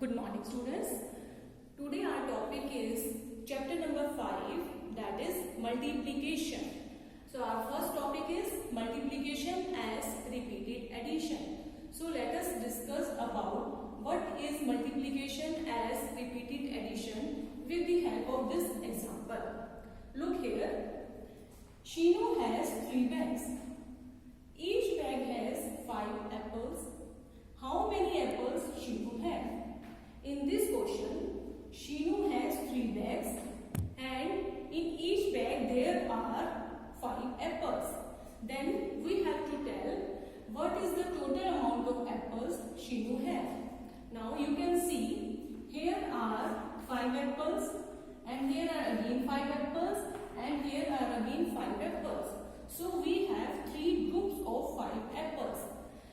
Good morning, students. Today our topic is chapter number 5, that is multiplication. So our first topic is multiplication as repeated addition. So let us discuss about what is multiplication as repeated addition with the help of this example. Look here. Shinu has 3 bags. Each bag has 5 apples. How many apples Shinu have? In this question, Shinu has 3 bags and in each bag there are 5 apples. Then we have to tell what is the total amount of apples Shinu have. Now you can see here are 5 apples and here are again 5 apples and here are again 5 apples. So we have 3 groups of 5 apples.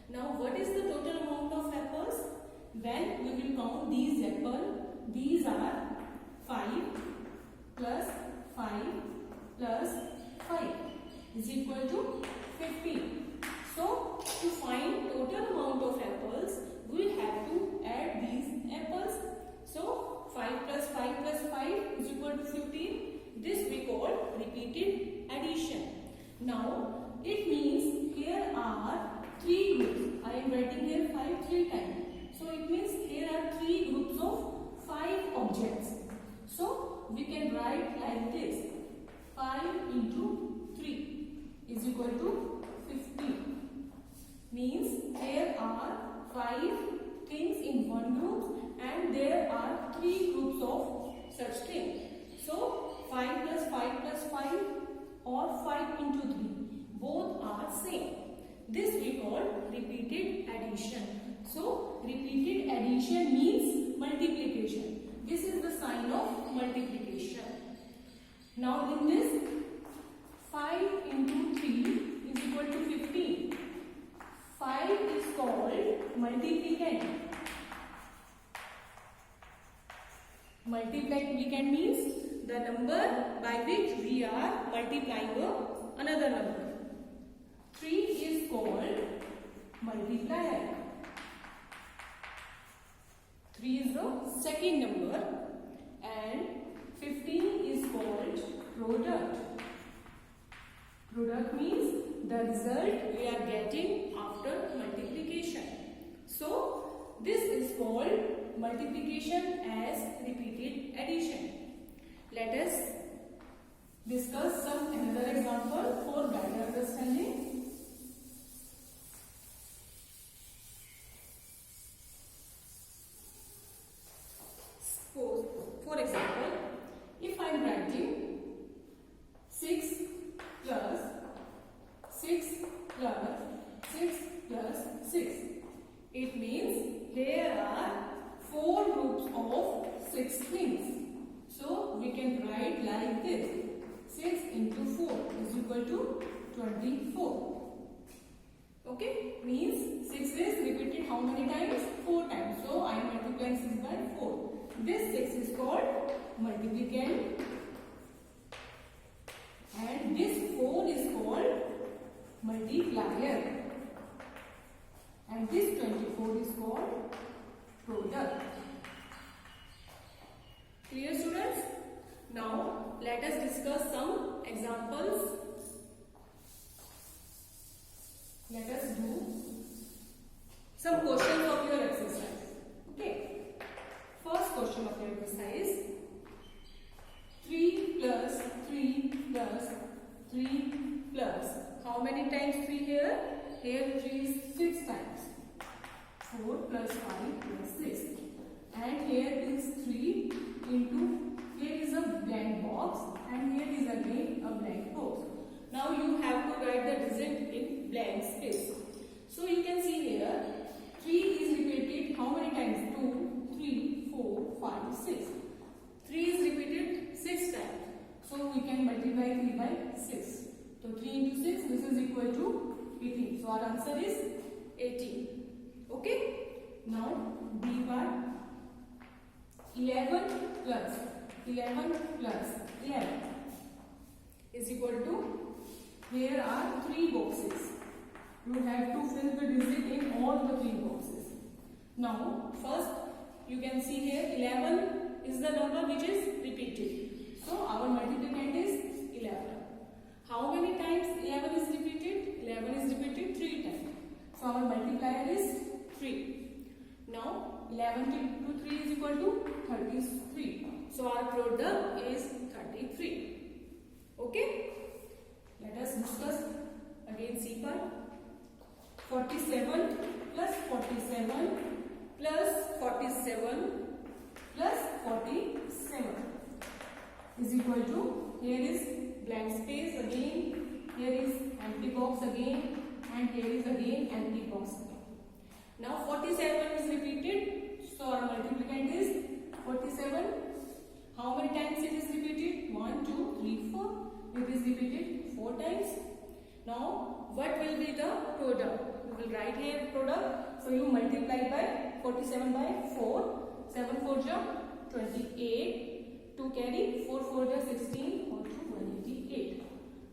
Now what is the total amount of apples? When we will count these apples, these are 5 plus 5 plus 5 is equal to 15. So to find total amount of apples, we have to add these apples. So 5 plus 5 plus 5 is equal to 15. This we call repeated addition. Now it means here are 3 groups. I am writing here 5 3 times. So it means here are 3 groups of 5 objects. So we can write like this. 5 into 3 is equal to 15. Means there are 5 things in one group and there are 3 groups of such things. So 5 plus 5 plus 5 or 5 into 3 both are same. This we call repeated addition. So repeated addition means multiplication. This is the sign of multiplication. Now in this 5 into 3 is equal to 15. 5 is called multiplicand. Multiplicand means the number by which we are multiplying another number. 3 is called multiplier. 3 is the second number and 15 is called product. Product means the result we are getting after multiplication. So this is called multiplication as repeated addition. Let us discuss some another example for better understanding. For example, if I am writing 6 plus 6 plus 6 plus 6, it means there are 4 groups of 6 things. So we can write like this. 6 into 4 is equal to 24. Okay, means 6 is repeated how many times? 4 times. So I am multiplying 6 by 4. This 6 is called multiplicand and this 4 is called multiplier and this 24 is called product. Clear, students? Now let us discuss some examples. Let us do some questions of your exercise. Okay. First question of your exercise. 3 plus 3 plus 3 plus. How many times 3 here? Here 3 is 6 times. 4 plus 5 plus 6. And here is 3 into, here is a blank box and here is again a blank box. Now you have to write the digit in blank space. So you can see here 3 is repeated how many times? 2, 3, 4, 5, 6. 3 is repeated 6 times. So we can multiply 3 by 6. So 3 into 6, this is equal to 18. So our answer is 18. Okay. Now B1. 11 plus 11 plus 11 is equal to, here are 3 boxes. You have to fill the digit in all the 3 boxes. Now first you can see here 11 is the number which is repeated. So our multiplicand is 11. How many times 11 is repeated? 11 is repeated 3 times. So our multiplier is 3. Now 11 to 3 is equal to 33. So our product is 33. Okay. Let us discuss again C part. 47 plus 47 plus 47 plus 47 is equal to, here is blank space again, here is empty box again, and here is again empty box again. Now 47 is repeated, so our multiplicand is 47. How many times it is repeated? 1, 2, 3, 4. It is repeated 4 times. Now what will be the product? You will write here product. So you multiply by 47 by 4. 7 4 ja 28. 2 carry 4 4 ja 16 or 2 188.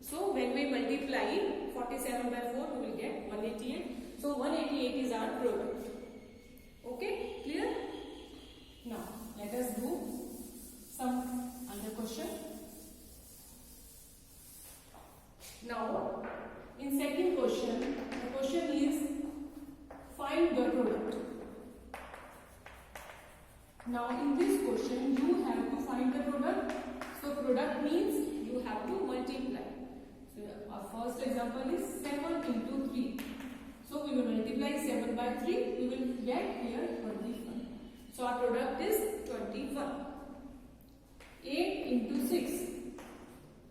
So when we multiply 47 by 4, we will get 188. So 188 is our product. Okay, clear? Now let us do some other question. Now in second question, the question is find the product. Now in this question you have to find the product. So product means you have to multiply. So our first example is 7 into 3. So we will multiply 7 by 3. We will get here 21. So our product is 21. 8 into 6.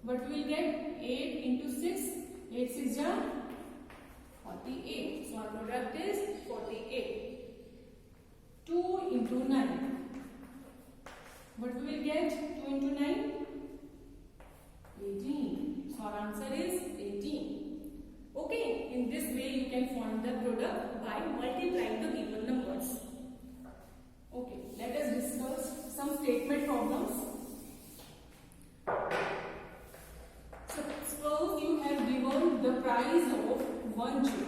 What we will get? 8 into 6. 8 6 ja 48. So our product is 48. 2 into 9. What we will get? 2 into 9? 18. So our answer is 18. Okay, in this way you can find the product by multiplying the given numbers. Okay, let us discuss some statement problems. So suppose you have given the price of 1 chair.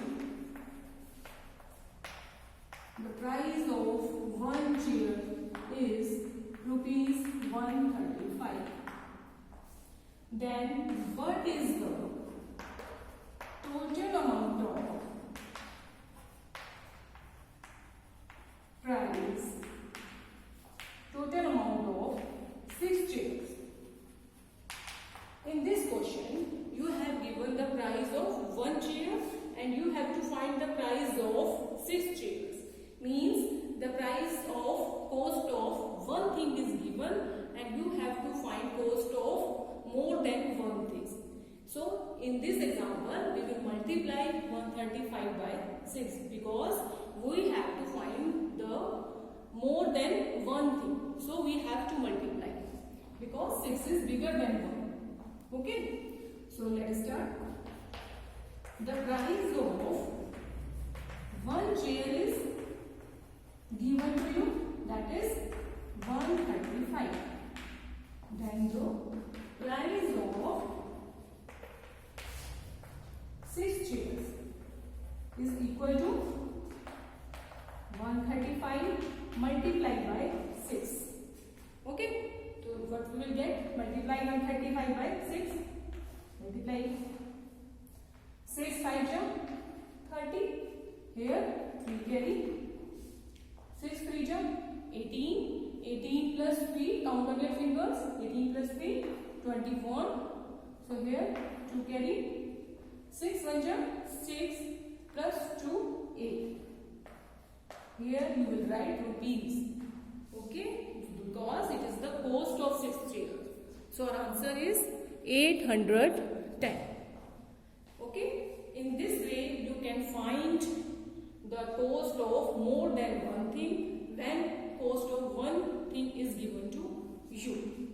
The price of 1 chair is rupees 135. Then what is the total amount of price, total amount of 6 chairs? In this question, you have given the price of 1 chair and you have to find the price of 6 chairs. Means the price of cost of one thing is given and you have to find cost of more than one thing. So in this example, we will multiply 135 by 6 because we have to find the more than one thing. So we have to multiply because 6 is bigger than 1. Okay. So let us start. The price of 1 chair is given to you, that is 135. Then the price of 6 chairs is equal to 135 multiplied by 6. Okay. So what we will get? Multiply 135 by 6. Multiply 6 5 ja 30. Here 3 carry. 6 3 ja 18. 18 plus 3, count on your fingers. 18 plus 3, 21. So here 2 carry. 6 1 ja 6 plus 2 8. Here you will write rupees. Okay, because it is the cost of 6 chairs. So our answer is 810. Okay, in this way you can find the cost of more than one thing when cost of one thing is given to you.